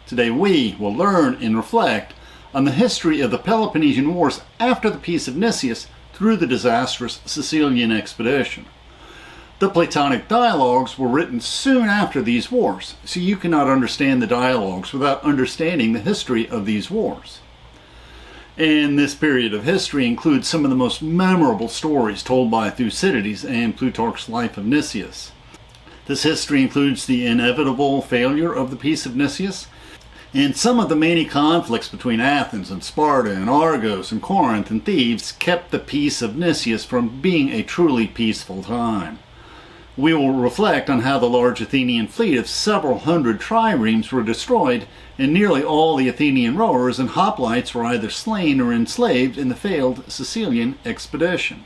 Today we will learn and reflect on the history of the Peloponnesian Wars after the Peace of Nicias through the disastrous Sicilian Expedition. The Platonic dialogues were written soon after these wars, so you cannot understand the dialogues without understanding the history of these wars. And this period of history includes some of the most memorable stories told by Thucydides and Plutarch's Life of Nicias. This history includes the inevitable failure of the Peace of Nicias, and some of the many conflicts between Athens and Sparta and Argos and Corinth and Thebes kept the Peace of Nicias from being a truly peaceful time. We will reflect on how the large Athenian fleet of several hundred triremes were destroyed, and nearly all the Athenian rowers and hoplites were either slain or enslaved in the failed Sicilian Expedition.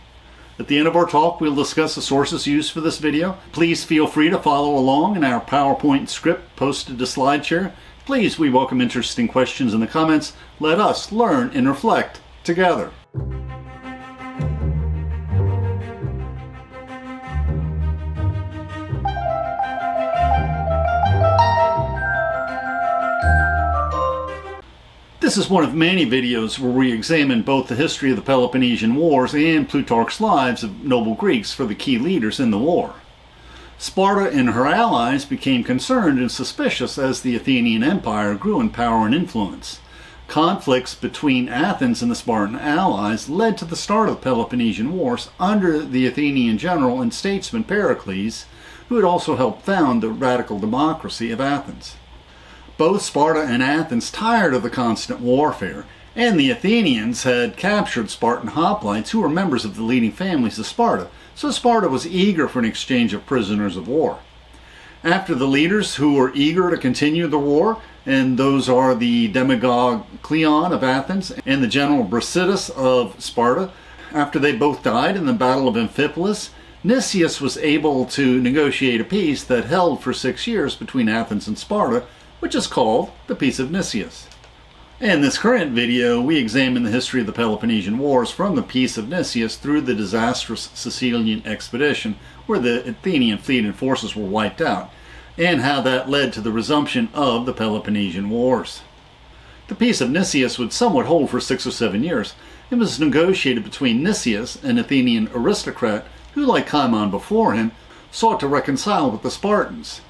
At the end of our talk, we'll discuss the sources used for this video. Please feel free to follow along in our PowerPoint script posted to SlideShare. Please, we welcome interesting questions in the comments. Let us learn and reflect together. This is one of many videos where we examine both the history of the Peloponnesian Wars and Plutarch's lives of noble Greeks for the key leaders in the war. Sparta and her allies became concerned and suspicious as the Athenian Empire grew in power and influence. Conflicts between Athens and the Spartan allies led to the start of the Peloponnesian Wars under the Athenian general and statesman Pericles, who had also helped found the radical democracy of Athens. Both Sparta and Athens tired of the constant warfare, and the Athenians had captured Spartan hoplites who were members of the leading families of Sparta, so Sparta was eager for an exchange of prisoners of war. After the leaders who were eager to continue the war, and those are the demagogue Cleon of Athens and the general Brasidas of Sparta, after they both died in the Battle of Amphipolis, Nicias was able to negotiate a peace that held for 6 years between Athens and Sparta, which is called the Peace of Nicias. In this current video, we examine the history of the Peloponnesian Wars from the Peace of Nicias through the disastrous Sicilian Expedition, where the Athenian fleet and forces were wiped out, and how that led to the resumption of the Peloponnesian Wars. The Peace of Nicias would somewhat hold for 6 or 7 years. It was negotiated between Nicias, an Athenian aristocrat who, like Cimon before him, sought to reconcile with the Spartans.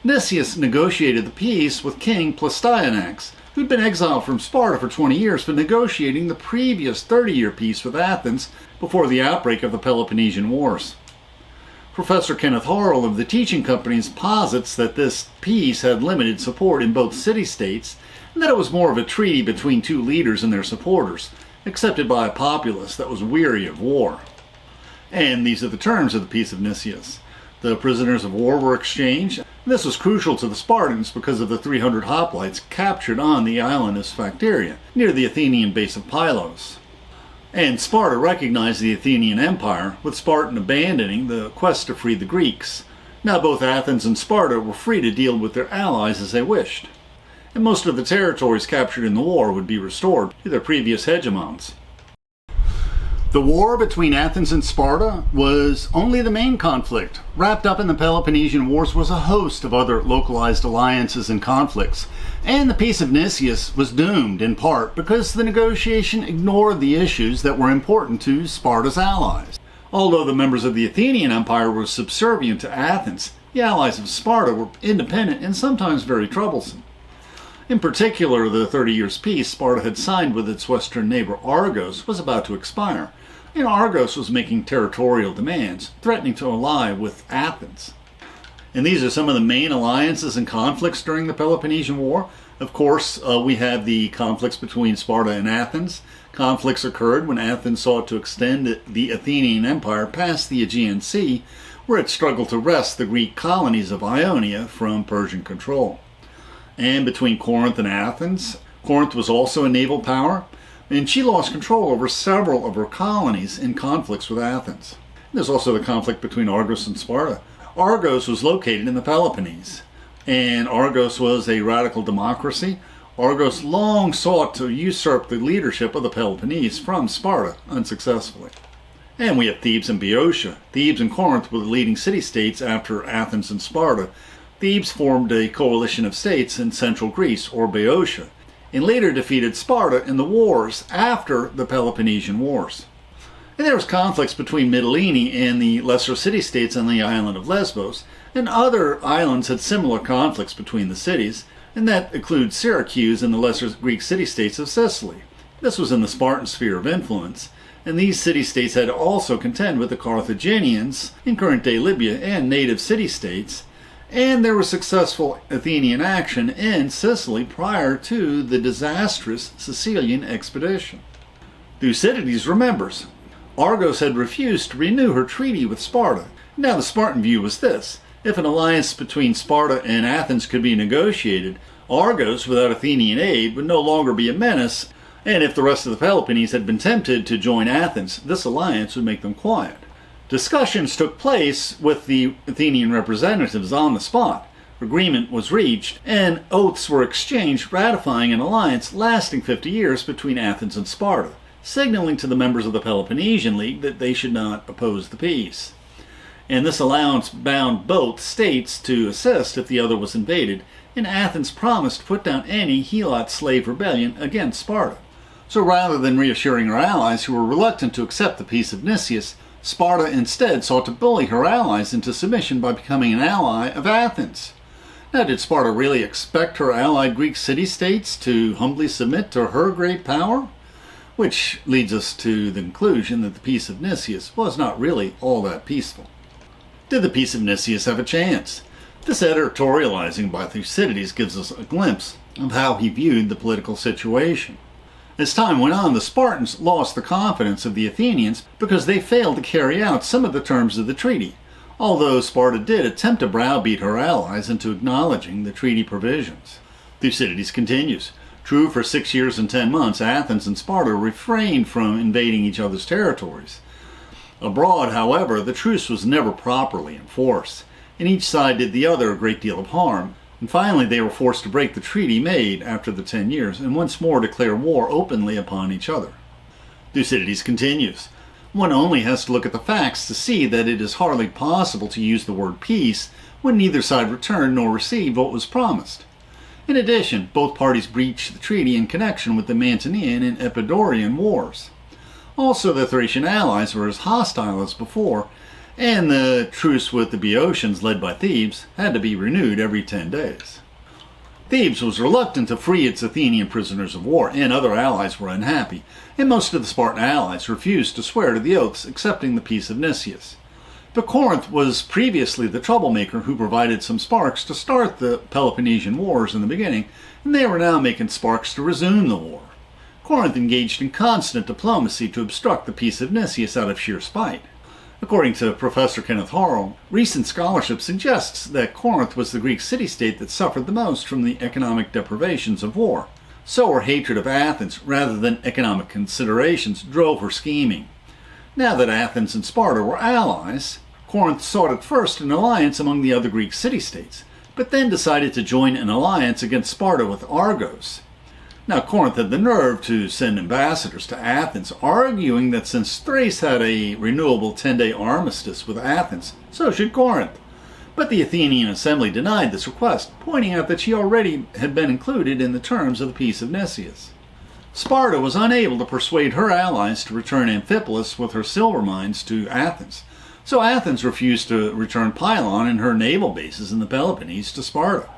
Nicias negotiated the peace with King Pleistoanax, who'd been exiled from Sparta for 20 years for negotiating the previous 30-year peace with Athens before the outbreak of the Peloponnesian Wars. Professor Kenneth Harrell of the Teaching Companies posits that this peace had limited support in both city-states, and that it was more of a treaty between two leaders and their supporters, accepted by a populace that was weary of war. And these are the terms of the Peace of Nicias. The prisoners of war were exchanged. This was crucial to the Spartans because of the 300 hoplites captured on the island of Sphacteria, near the Athenian base of Pylos. And Sparta recognized the Athenian Empire, with Spartan abandoning the quest to free the Greeks. Now both Athens and Sparta were free to deal with their allies as they wished, and most of the territories captured in the war would be restored to their previous hegemons. The war between Athens and Sparta was only the main conflict. Wrapped up in the Peloponnesian Wars was a host of other localized alliances and conflicts, and the Peace of Nicias was doomed in part because the negotiation ignored the issues that were important to Sparta's allies. Although the members of the Athenian Empire were subservient to Athens, the allies of Sparta were independent and sometimes very troublesome. In particular, the 30 Years' Peace Sparta had signed with its western neighbor Argos was about to expire, and Argos was making territorial demands, threatening to ally with Athens. And these are some of the main alliances and conflicts during the Peloponnesian War. Of course, we have the conflicts between Sparta and Athens. Conflicts occurred when Athens sought to extend the Athenian Empire past the Aegean Sea, where it struggled to wrest the Greek colonies of Ionia from Persian control. And between Corinth and Athens, Corinth was also a naval power, and she lost control over several of her colonies in conflicts with Athens. There's also the conflict between Argos and Sparta. Argos was located in the Peloponnese, and Argos was a radical democracy. Argos long sought to usurp the leadership of the Peloponnese from Sparta, unsuccessfully. And we have Thebes and Boeotia. Thebes and Corinth were the leading city-states after Athens and Sparta. Thebes formed a coalition of states in central Greece, or Boeotia, and later defeated Sparta in the wars after the Peloponnesian Wars. And there was conflicts between Mytilene and the lesser city-states on the island of Lesbos, and other islands had similar conflicts between the cities, and that includes Syracuse and the lesser Greek city-states of Sicily. This was in the Spartan sphere of influence, and these city-states had to also contend with the Carthaginians in current-day Libya and native city-states, and there was successful Athenian action in Sicily prior to the disastrous Sicilian Expedition. Thucydides remembers, Argos had refused to renew her treaty with Sparta. Now the Spartan view was this: if an alliance between Sparta and Athens could be negotiated, Argos, without Athenian aid, would no longer be a menace, and if the rest of the Peloponnese had been tempted to join Athens, this alliance would make them quiet. Discussions took place with the Athenian representatives on the spot. Agreement was reached, and oaths were exchanged ratifying an alliance lasting 50 years between Athens and Sparta, signaling to the members of the Peloponnesian League that they should not oppose the peace. And this alliance bound both states to assist if the other was invaded, and Athens promised to put down any Helot slave rebellion against Sparta. So rather than reassuring her allies who were reluctant to accept the Peace of Nicias, Sparta instead sought to bully her allies into submission by becoming an ally of Athens. Now, did Sparta really expect her allied Greek city-states to humbly submit to her great power? Which leads us to the conclusion that the Peace of Nicias was not really all that peaceful. Did the Peace of Nicias have a chance? This editorializing by Thucydides gives us a glimpse of how he viewed the political situation. As time went on, the Spartans lost the confidence of the Athenians because they failed to carry out some of the terms of the treaty, although Sparta did attempt to browbeat her allies into acknowledging the treaty provisions. Thucydides continues, true, for 6 years and 10 months, Athens and Sparta refrained from invading each other's territories. Abroad, however, the truce was never properly enforced, and each side did the other a great deal of harm, and finally they were forced to break the treaty made after the 10 years and once more declare war openly upon each other. Thucydides continues, one only has to look at the facts to see that it is hardly possible to use the word peace when neither side returned nor received what was promised. In addition, both parties breached the treaty in connection with the Mantinean and Epidaurian Wars. Also, the Thracian allies were as hostile as before, and the truce with the Boeotians led by Thebes had to be renewed every 10 days. Thebes was reluctant to free its Athenian prisoners of war, and other allies were unhappy, and most of the Spartan allies refused to swear to the oaths accepting the Peace of Nicias. But Corinth was previously the troublemaker who provided some sparks to start the Peloponnesian Wars in the beginning, and they were now making sparks to resume the war. Corinth engaged in constant diplomacy to obstruct the Peace of Nicias out of sheer spite. According to Professor Kenneth Harrell, recent scholarship suggests that Corinth was the Greek city-state that suffered the most from the economic deprivations of war. So her hatred of Athens, rather than economic considerations, drove her scheming. Now that Athens and Sparta were allies, Corinth sought at first an alliance among the other Greek city-states, but then decided to join an alliance against Sparta with Argos. Now, Corinth had the nerve to send ambassadors to Athens, arguing that since Thrace had a renewable 10-day armistice with Athens, so should Corinth. But the Athenian assembly denied this request, pointing out that she already had been included in the terms of the Peace of Nicias. Sparta was unable to persuade her allies to return Amphipolis with her silver mines to Athens, so Athens refused to return Pylon and her naval bases in the Peloponnese to Sparta.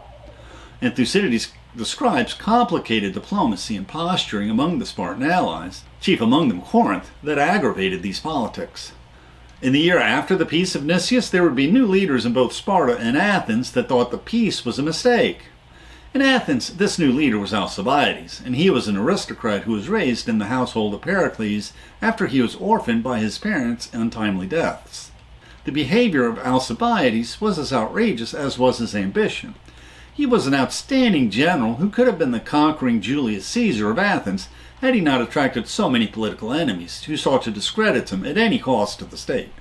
And Thucydides describes complicated diplomacy and posturing among the Spartan allies, chief among them Corinth, that aggravated these politics. In the year after the Peace of Nicias, there would be new leaders in both Sparta and Athens that thought the peace was a mistake. In Athens, this new leader was Alcibiades, and he was an aristocrat who was raised in the household of Pericles after he was orphaned by his parents' untimely deaths. The behavior of Alcibiades was as outrageous as was his ambition. He was an outstanding general who could have been the conquering Julius Caesar of Athens had he not attracted so many political enemies who sought to discredit him at any cost to the state.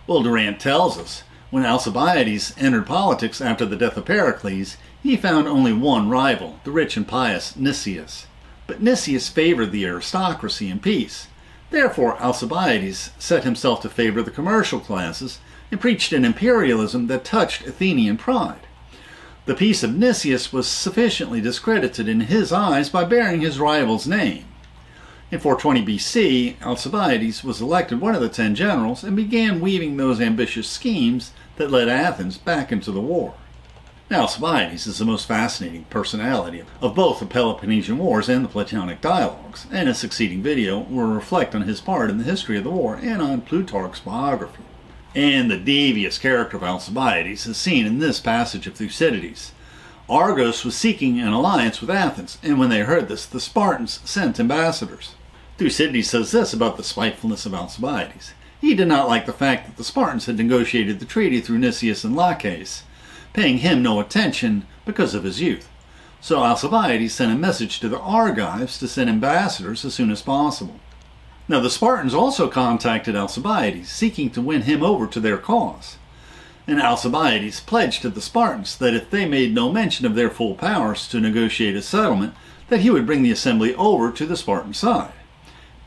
Well, Durant tells us, when Alcibiades entered politics after the death of Pericles, he found only one rival, the rich and pious Nicias. But Nicias favored the aristocracy and peace. Therefore, Alcibiades set himself to favor the commercial classes and preached an imperialism that touched Athenian pride. The Peace of Nicias was sufficiently discredited in his eyes by bearing his rival's name. In 420 BC, Alcibiades was elected one of the 10 generals and began weaving those ambitious schemes that led Athens back into the war. Now, Alcibiades is the most fascinating personality of both the Peloponnesian Wars and the Platonic dialogues, and a succeeding video will reflect on his part in the history of the war and on Plutarch's biography. And the devious character of Alcibiades is seen in this passage of Thucydides. Argos was seeking an alliance with Athens, and when they heard this, the Spartans sent ambassadors. Thucydides says this about the spitefulness of Alcibiades. He did not like the fact that the Spartans had negotiated the treaty through Nicias and Laches, paying him no attention because of his youth. So Alcibiades sent a message to the Argives to send ambassadors as soon as possible. Now the Spartans also contacted Alcibiades, seeking to win him over to their cause. And Alcibiades pledged to the Spartans that if they made no mention of their full powers to negotiate a settlement, that he would bring the assembly over to the Spartan side.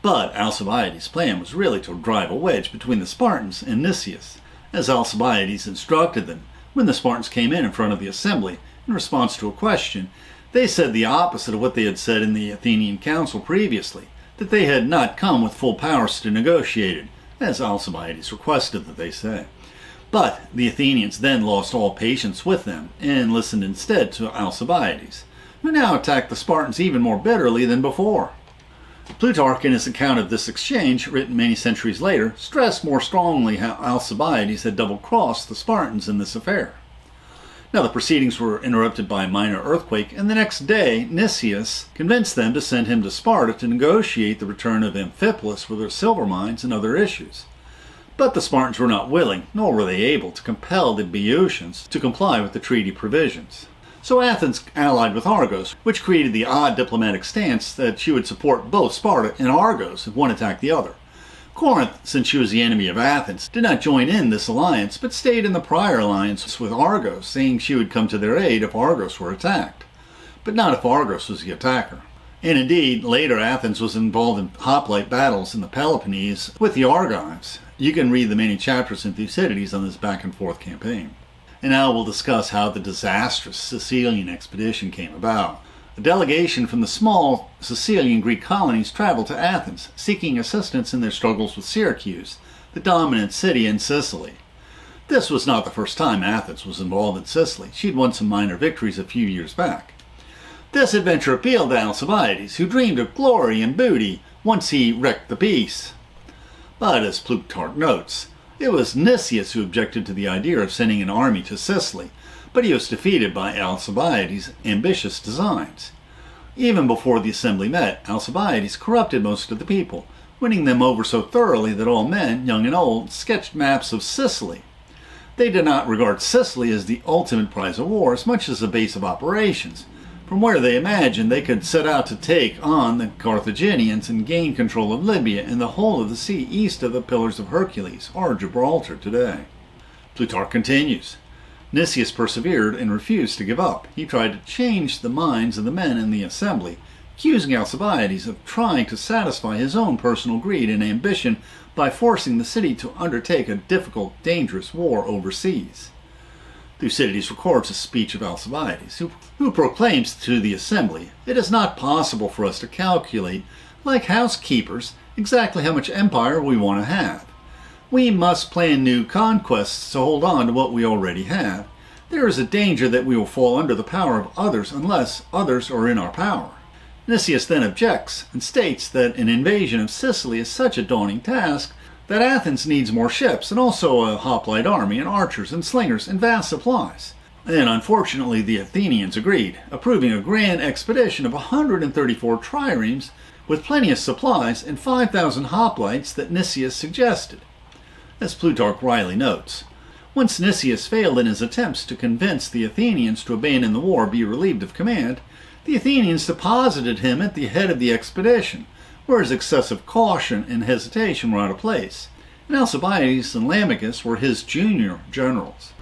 But Alcibiades' plan was really to drive a wedge between the Spartans and Nicias, as Alcibiades instructed them. When the Spartans came in front of the assembly in response to a question, they said the opposite of what they had said in the Athenian council previously, that they had not come with full powers to negotiate it, as Alcibiades requested that they say. But the Athenians then lost all patience with them and listened instead to Alcibiades, who now attacked the Spartans even more bitterly than before. Plutarch, in his account of this exchange, written many centuries later, stressed more strongly how Alcibiades had double-crossed the Spartans in this affair. Now the proceedings were interrupted by a minor earthquake, and the next day Nicias convinced them to send him to Sparta to negotiate the return of Amphipolis with their silver mines and other issues. But the Spartans were not willing, nor were they able, to compel the Boeotians to comply with the treaty provisions. So Athens allied with Argos, which created the odd diplomatic stance that she would support both Sparta and Argos if one attacked the other. Corinth, since she was the enemy of Athens, did not join in this alliance, but stayed in the prior alliance with Argos, saying she would come to their aid if Argos were attacked, but not if Argos was the attacker. And indeed, later Athens was involved in hoplite battles in the Peloponnese with the Argives. You can read the many chapters in Thucydides on this back-and-forth campaign. And now we'll discuss how the disastrous Sicilian Expedition came about. A delegation from the small Sicilian Greek colonies traveled to Athens, seeking assistance in their struggles with Syracuse, the dominant city in Sicily. This was not the first time Athens was involved in Sicily. She'd won some minor victories a few years back. This adventure appealed to Alcibiades, who dreamed of glory and booty once he wrecked the peace. But as Plutarch notes, it was Nicias who objected to the idea of sending an army to Sicily, but he was defeated by Alcibiades' ambitious designs. Even before the assembly met, Alcibiades corrupted most of the people, winning them over so thoroughly that all men, young and old, sketched maps of Sicily. They did not regard Sicily as the ultimate prize of war as much as a base of operations, from where they imagined they could set out to take on the Carthaginians and gain control of Libya and the whole of the sea east of the Pillars of Hercules, or Gibraltar today. Plutarch continues, Nicias persevered and refused to give up. He tried to change the minds of the men in the assembly, accusing Alcibiades of trying to satisfy his own personal greed and ambition by forcing the city to undertake a difficult, dangerous war overseas. Thucydides records a speech of Alcibiades, who proclaims to the assembly, "It is not possible for us to calculate, like housekeepers, exactly how much empire we want to have. We must plan new conquests to hold on to what we already have. There is a danger that we will fall under the power of others unless others are in our power." Nicias then objects and states that an invasion of Sicily is such a daunting task that Athens needs more ships and also a hoplite army and archers and slingers and vast supplies. And unfortunately the Athenians agreed, approving a grand expedition of 134 triremes with plenty of supplies and 5,000 hoplites that Nicias suggested. As Plutarch wryly notes, once Nicias failed in his attempts to convince the Athenians to abandon the war or be relieved of command, the Athenians deposited him at the head of the expedition, where his excessive caution and hesitation were out of place, and Alcibiades and Lamachus were his junior generals.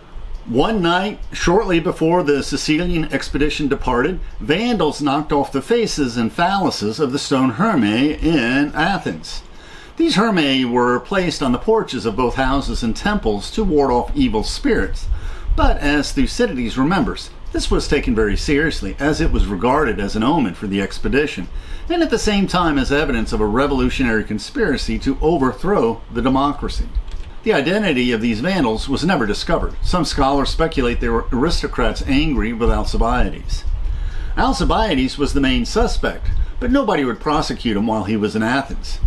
One night, shortly before the Sicilian expedition departed, Vandals knocked off the faces and phalluses of the stone Hermae in Athens. These Hermae were placed on the porches of both houses and temples to ward off evil spirits, but as Thucydides remembers, This was taken very seriously, as it was regarded as an omen for the expedition, and at the same time as evidence of a revolutionary conspiracy to overthrow the democracy. The identity of these Vandals was never discovered. Some scholars speculate they were aristocrats angry with Alcibiades. Alcibiades was the main suspect, but nobody would prosecute him while he was in Athens.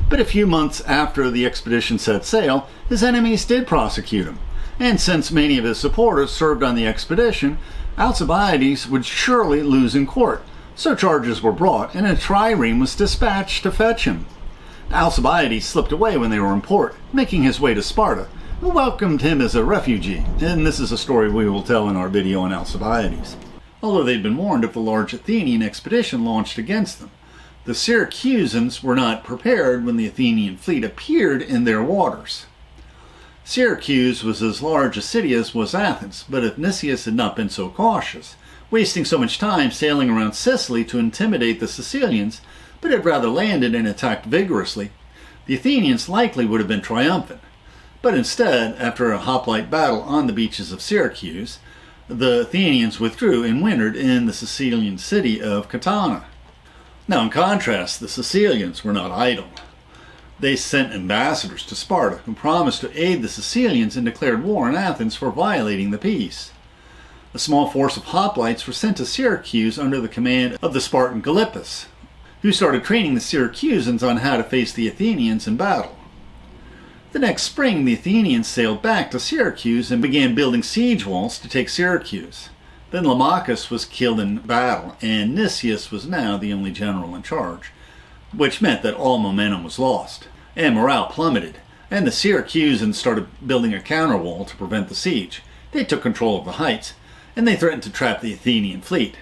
But a few months after the expedition set sail, his enemies did prosecute him, and since many of his supporters served on the expedition, Alcibiades would surely lose in court, so charges were brought and a trireme was dispatched to fetch him. Alcibiades slipped away when they were in port, making his way to Sparta, who welcomed him as a refugee, and this is a story we will tell in our video on Alcibiades. Although they'd been warned of the large Athenian expedition launched against them, the Syracusans were not prepared when the Athenian fleet appeared in their waters. Syracuse was as large a city as was Athens, but if Nicias had not been so cautious, wasting so much time sailing around Sicily to intimidate the Sicilians, but had rather landed and attacked vigorously, the Athenians likely would have been triumphant. But instead, after a hoplite battle on the beaches of Syracuse, the Athenians withdrew and wintered in the Sicilian city of Catana. Now, in contrast, the Sicilians were not idle. They sent ambassadors to Sparta who promised to aid the Sicilians and declared war on Athens for violating the peace. A small force of hoplites were sent to Syracuse under the command of the Spartan Gylippus, who started training the Syracusans on how to face the Athenians in battle. The next spring, the Athenians sailed back to Syracuse and began building siege walls to take Syracuse. Then Lamachus was killed in battle, and Nicias was now the only general in charge, which meant that all momentum was lost, and morale plummeted, and the Syracusans started building a counterwall to prevent the siege. They took control of the heights, and they threatened to trap the Athenian fleet.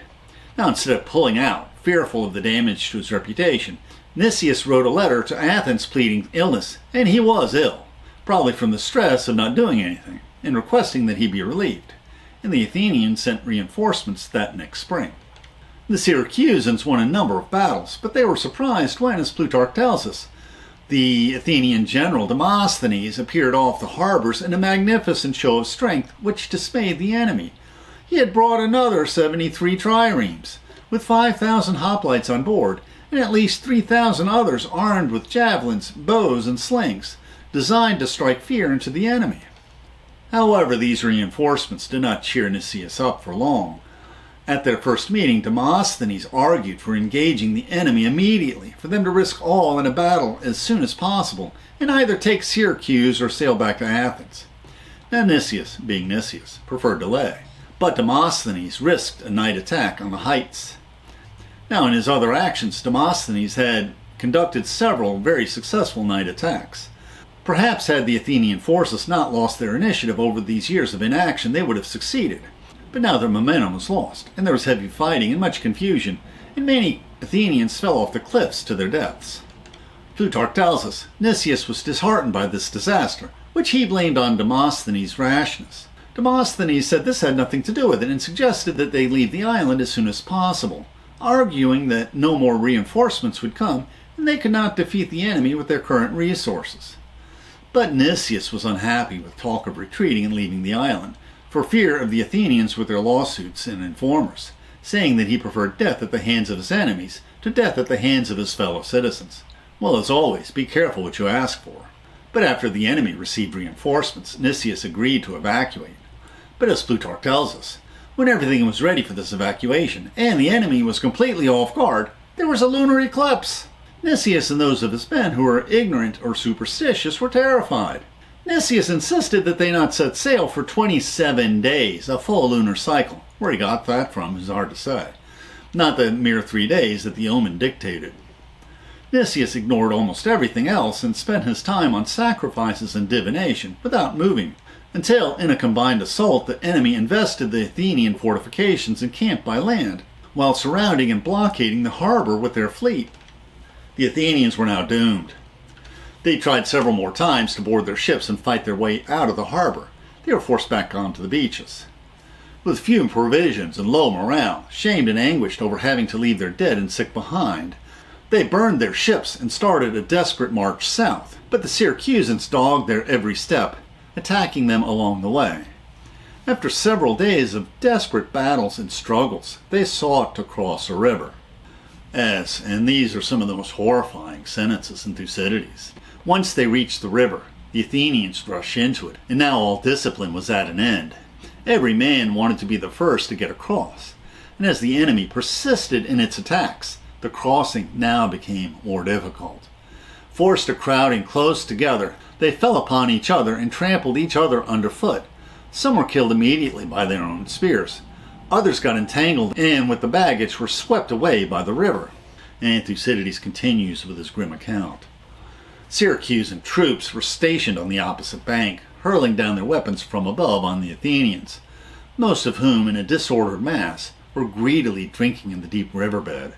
Now, instead of pulling out, fearful of the damage to his reputation, Nicias wrote a letter to Athens pleading illness, and he was ill, probably from the stress of not doing anything, and requesting that he be relieved. And the Athenians sent reinforcements that next spring. The Syracusans won a number of battles, but they were surprised when, as Plutarch tells us, the Athenian general Demosthenes appeared off the harbors in a magnificent show of strength which dismayed the enemy. He had brought another 73 triremes, with 5,000 hoplites on board, and at least 3,000 others armed with javelins, bows, and slings, designed to strike fear into the enemy. However, these reinforcements did not cheer Nicias up for long. At their first meeting, Demosthenes argued for engaging the enemy immediately, for them to risk all in a battle as soon as possible, and either take Syracuse or sail back to Athens. Now Nicias, being Nicias, preferred delay, but Demosthenes risked a night attack on the heights. Now, in his other actions, Demosthenes had conducted several very successful night attacks. Perhaps had the Athenian forces not lost their initiative over these years of inaction, they would have succeeded. But now their momentum was lost, and there was heavy fighting and much confusion, and many Athenians fell off the cliffs to their deaths. Plutarch tells us Nicias was disheartened by this disaster, which he blamed on Demosthenes' rashness. Demosthenes said this had nothing to do with it and suggested that they leave the island as soon as possible, arguing that no more reinforcements would come and they could not defeat the enemy with their current resources. But Nicias was unhappy with talk of retreating and leaving the island, for fear of the Athenians with their lawsuits and informers, saying that he preferred death at the hands of his enemies to death at the hands of his fellow citizens. Well, as always, be careful what you ask for. But after the enemy received reinforcements, Nicias agreed to evacuate. But as Plutarch tells us, when everything was ready for this evacuation, and the enemy was completely off guard, there was a lunar eclipse. Nicias and those of his men who were ignorant or superstitious were terrified. Nicias insisted that they not set sail for 27 days, a full lunar cycle. Where he got that from is hard to say. Not the mere 3 days that the omen dictated. Nicias ignored almost everything else and spent his time on sacrifices and divination without moving, until in a combined assault the enemy invested the Athenian fortifications and camped by land, while surrounding and blockading the harbor with their fleet. The Athenians were now doomed. They tried several more times to board their ships and fight their way out of the harbor. They were forced back onto the beaches. With few provisions and low morale, shamed and anguished over having to leave their dead and sick behind, they burned their ships and started a desperate march south, but the Syracusans dogged their every step, attacking them along the way. After several days of desperate battles and struggles, they sought to cross a river. And these are some of the most horrifying sentences in Thucydides. Once they reached the river, the Athenians rushed into it, and now all discipline was at an end. Every man wanted to be the first to get across, and as the enemy persisted in its attacks, the crossing now became more difficult. Forced to crowding close together, they fell upon each other and trampled each other underfoot. Some were killed immediately by their own spears. Others got entangled and with the baggage were swept away by the river. And Thucydides continues with his grim account. Syracuse and troops were stationed on the opposite bank, hurling down their weapons from above on the Athenians, most of whom, in a disordered mass, were greedily drinking in the deep riverbed.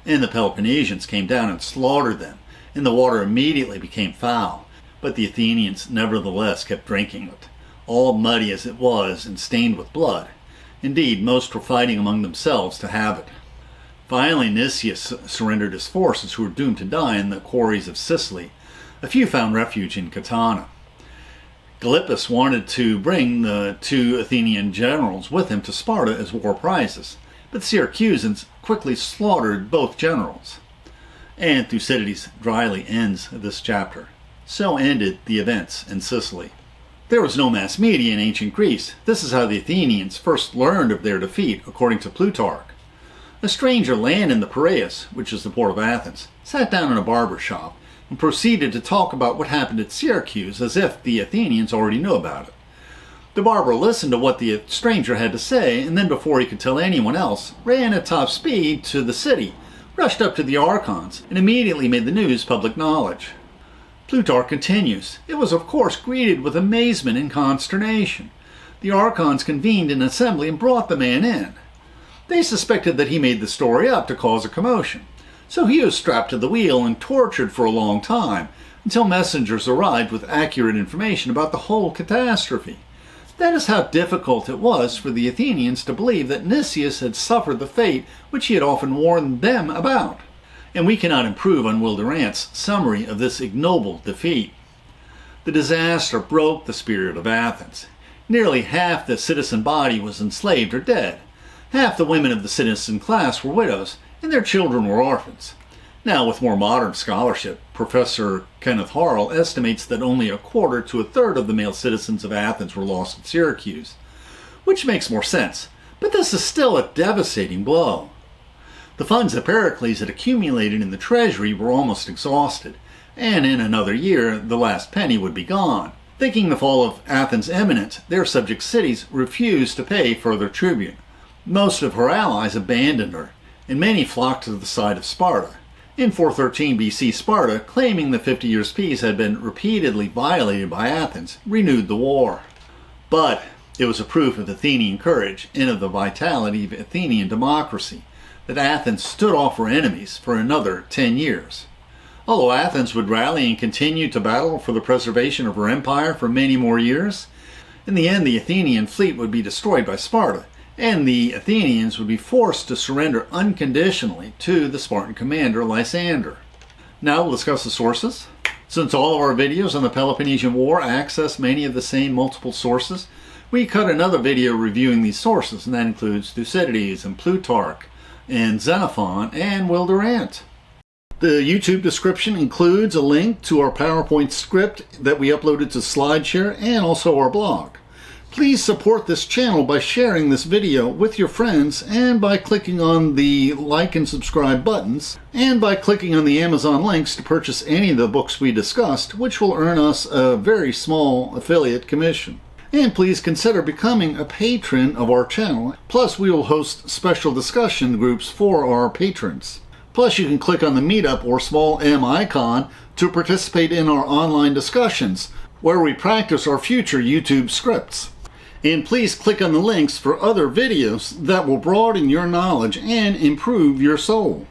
And the Peloponnesians came down and slaughtered them, and the water immediately became foul. But the Athenians nevertheless kept drinking it, all muddy as it was and stained with blood. Indeed, most were fighting among themselves to have it. Finally, Nicias surrendered his forces, who were doomed to die in the quarries of Sicily. A few found refuge in Catana. Gylippus wanted to bring the 2 Athenian generals with him to Sparta as war prizes, but the Syracusans quickly slaughtered both generals. And Thucydides dryly ends this chapter. So ended the events in Sicily. There was no mass media in ancient Greece. This is how the Athenians first learned of their defeat, according to Plutarch. A stranger landed in the Piraeus, which is the port of Athens, sat down in a barber shop, and proceeded to talk about what happened at Syracuse as if the Athenians already knew about it. The barber listened to what the stranger had to say, and then before he could tell anyone else, ran at top speed to the city, rushed up to the Archons, and immediately made the news public knowledge. Plutarch continues, it was of course greeted with amazement and consternation. The Archons convened an assembly and brought the man in. They suspected that he made the story up to cause a commotion, so he was strapped to the wheel and tortured for a long time, until messengers arrived with accurate information about the whole catastrophe. That is how difficult it was for the Athenians to believe that Nicias had suffered the fate which he had often warned them about. And we cannot improve on Will Durant's summary of this ignoble defeat. The disaster broke the spirit of Athens. Nearly half the citizen body was enslaved or dead. Half the women of the citizen class were widows, and their children were orphans. Now, with more modern scholarship, Professor Kenneth Harrell estimates that only 1/4 to 1/3 of the male citizens of Athens were lost at Syracuse, which makes more sense, but this is still a devastating blow. The funds that Pericles had accumulated in the treasury were almost exhausted, and in another year the last penny would be gone. Thinking the fall of Athens imminent, their subject cities refused to pay further tribute. Most of her allies abandoned her, and many flocked to the side of Sparta. In 413 BC, Sparta, claiming the 50 years' peace had been repeatedly violated by Athens, renewed the war. But it was a proof of Athenian courage and of the vitality of Athenian democracy that Athens stood off her enemies for another 10 years. Although Athens would rally and continue to battle for the preservation of her empire for many more years, in the end the Athenian fleet would be destroyed by Sparta, and the Athenians would be forced to surrender unconditionally to the Spartan commander Lysander. Now we'll discuss the sources. Since all of our videos on the Peloponnesian War access many of the same multiple sources, we cut another video reviewing these sources, and that includes Thucydides and Plutarch and Xenophon and Will Durant. The YouTube description includes a link to our PowerPoint script that we uploaded to SlideShare and also our blog. Please support this channel by sharing this video with your friends and by clicking on the like and subscribe buttons and by clicking on the Amazon links to purchase any of the books we discussed, which will earn us a very small affiliate commission. And please consider becoming a patron of our channel. Plus, we will host special discussion groups for our patrons. Plus, you can click on the Meetup or small M icon to participate in our online discussions, where we practice our future YouTube scripts. And please click on the links for other videos that will broaden your knowledge and improve your soul.